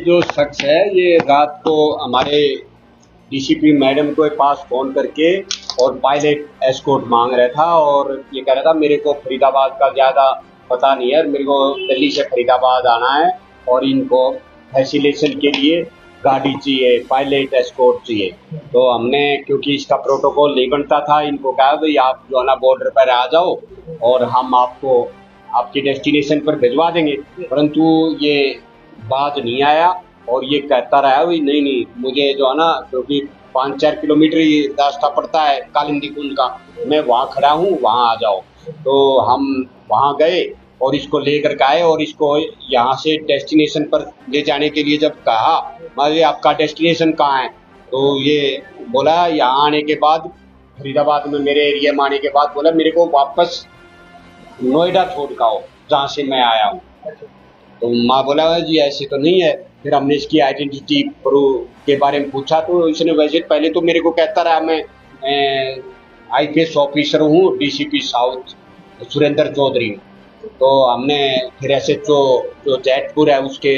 जो शख्स है ये रात को हमारे डीसीपी मैडम के पास फ़ोन करके और पायलट एस्कॉर्ट मांग रहा था और ये कह रहा था मेरे को फरीदाबाद का ज़्यादा पता नहीं है, मेरे को दिल्ली से फरीदाबाद आना है और इनको फैसिलेशन के लिए गाड़ी चाहिए, पायलट एस्कॉर्ट चाहिए। तो हमने क्योंकि इसका प्रोटोकॉल नहीं बनता था, इनको कहा भाई आप जो है ना बॉर्डर पर आ जाओ और हम आपको आपकी डेस्टिनेशन पर भिजवा देंगे, परंतु ये बात नहीं आया और ये कहता रहा भाई नहीं मुझे जो है ना क्योंकि 5-4 किलोमीटर ये रास्ता पड़ता है कालिंदी कुंड का, मैं वहाँ खड़ा हूँ, वहाँ आ जाओ। तो हम वहाँ गए और इसको लेकर के आए और इसको यहाँ से डेस्टिनेशन पर ले जाने के लिए जब कहा भाई आपका डेस्टिनेशन कहाँ है, तो ये बोला यहाँ आने के बाद फरीदाबाद में मेरे एरिया में आने के बाद बोला मेरे को वापस नोएडा छोड़ के आओ जहाँ से मैं आया हूँ। तो माँ बोला जी ऐसे तो नहीं है। फिर हमने इसकी आइडेंटिटी प्रूफ के बारे में पूछा तो इसने वैसे पहले तो मेरे को कहता रहा मैं आईपीएस ऑफिसर हूँ डीसीपी साउथ सुरेंद्र चौधरी। तो हमने फिर एसएचओ जो जैतपुर है उसके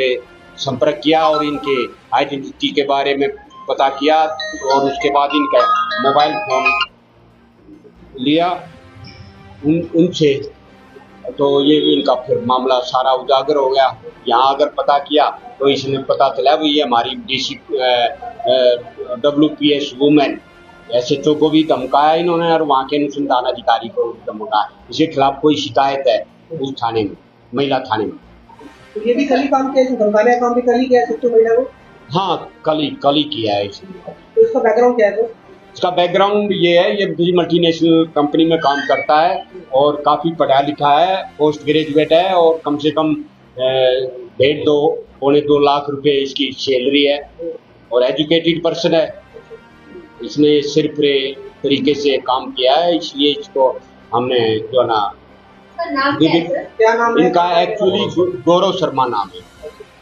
संपर्क किया और इनके आइडेंटिटी के बारे में पता किया और उसके बाद इनका मोबाइल फोन लिया उनसे। तो ये इनका फिर मामला सारा उजागर हो गया। यहाँ अगर पता किया तो इसने पता चला वो ये हमारी डीसी WPS वुमेन एसएचओ को भी धमकाया इन्होंने और वहाँ के अनुसंधान अधिकारी को धमकाया। इसके खिलाफ कोई शिकायत है उस थाने में, महिला थाने में। तो ये भी कल ही काम किया, धमकाने का काम भी कल ही किया है महिला को? हाँ कल ही किया है इसने। तो इसका बैकग्राउंड क्या है? इसका बैकग्राउंड ये है, ये किसी मल्टीनेशनल कंपनी में काम करता है और काफ़ी पढ़ा लिखा है, पोस्ट ग्रेजुएट है और कम से कम 1.5-2 लाख रुपए इसकी सैलरी है और एजुकेटेड पर्सन है। इसने सिर्फ तरीके से काम किया है, इसलिए इसको हमने जो ना क्या नाम है? इनका एक्चुअली गौरव शर्मा नाम है।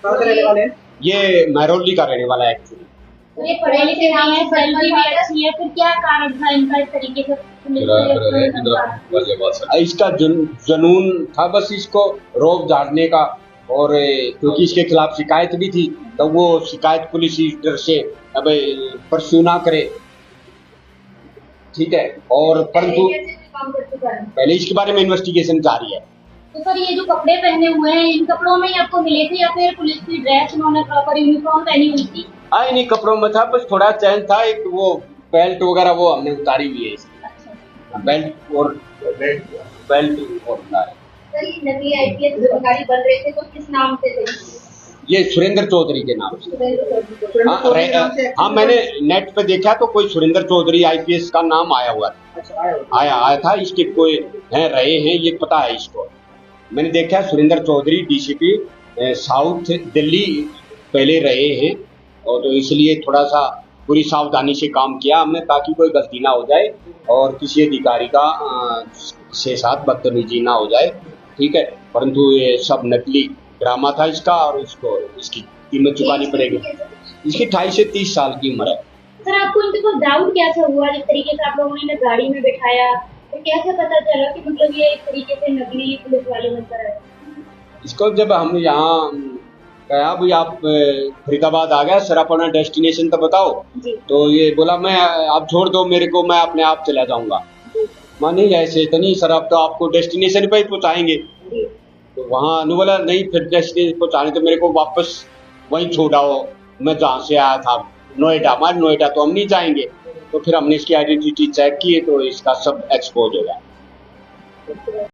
कहाँ के रहने वाले हैं? ये महरौली का रहने वाला है एक्चुअली। ये पढ़े लिखे नहीं है, सैलरी भी अच्छी है, फिर क्या कारण था इनका इस तरीके से? इसका जुनून था बस इसको रौब झाड़ने का और क्योंकि इसके खिलाफ शिकायत भी थी तो वो शिकायत पुलिस डर से अब परस्यू ना करे, ठीक है। और परंतु पहले इसके बारे में इन्वेस्टिगेशन जारी है। तो सर ये जो कपड़े पहने हुए हैं इन कपड़ों में ही आपको मिले थे या फिर पुलिस की ड्रेस उन्होंने प्रॉपर यूनिफॉर्म पहनी हुई थी? नहीं कपड़ों में था, बस थोड़ा चैन था, एक वो बेल्ट वगैरह वो हमने उतारी हुई है इसकी। अच्छा। बेल्ट और उतारे। सर ये नकली आईपीएस अधिकारी बन रहे थे तो किस नाम से थे? ये सुरेंद्र चौधरी के नाम से। हाँ मैंने नेट पे देखा तो कोई सुरेंद्र चौधरी आईपीएस का नाम आया हुआ था, आया था। इसके कोई हैं रहे हैं ये पता है इसको। मैंने देखा सुरेंद्र चौधरी डीसीपी साउथ दिल्ली पहले रहे हैं और तो इसलिए थोड़ा सा पूरी सावधानी से काम किया हमने ताकि कोई गलती ना हो जाए और किसी अधिकारी का से साथ बदतमीजी ना हो जाए, ठीक है। परंतु ये सब नकली ड्रामा था इसका और इसकी कीमत चुकानी पड़ेगी। इसकी 28 से 30 साल की उम्र है। सर आपको इनके पास डाउट कैसे हुआ जिस तरीके से आप लोगों ने गाड़ी में बिठाया, तो कैसे पता चला कि मतलब ये एक तरीके से नकली पुलिस वाले बनकर आए? इसको जब हम यहाँ कहा भाई आप फरीदाबाद आ गया सर अपना डेस्टिनेशन तो बताओ, तो ये बोला मैं आप छोड़ दो मेरे को, मैं अपने आप चला जाऊंगा। मैं नहीं ऐसे तो नहीं सर, अब तो आपको डेस्टिनेशन पे ही पहुँचाएंगे। तो वहाँ बोला नहीं फिर डेस्टिनेशन पहुँचाने तो मेरे को वापस वहीं छोड़ाओ, मैं जहाँ से आया था नोएडा तो हम नहीं जाएंगे। तो फिर हमने इसकी आइडेंटिटी चेक की तो इसका सब एक्सपोज हो गया।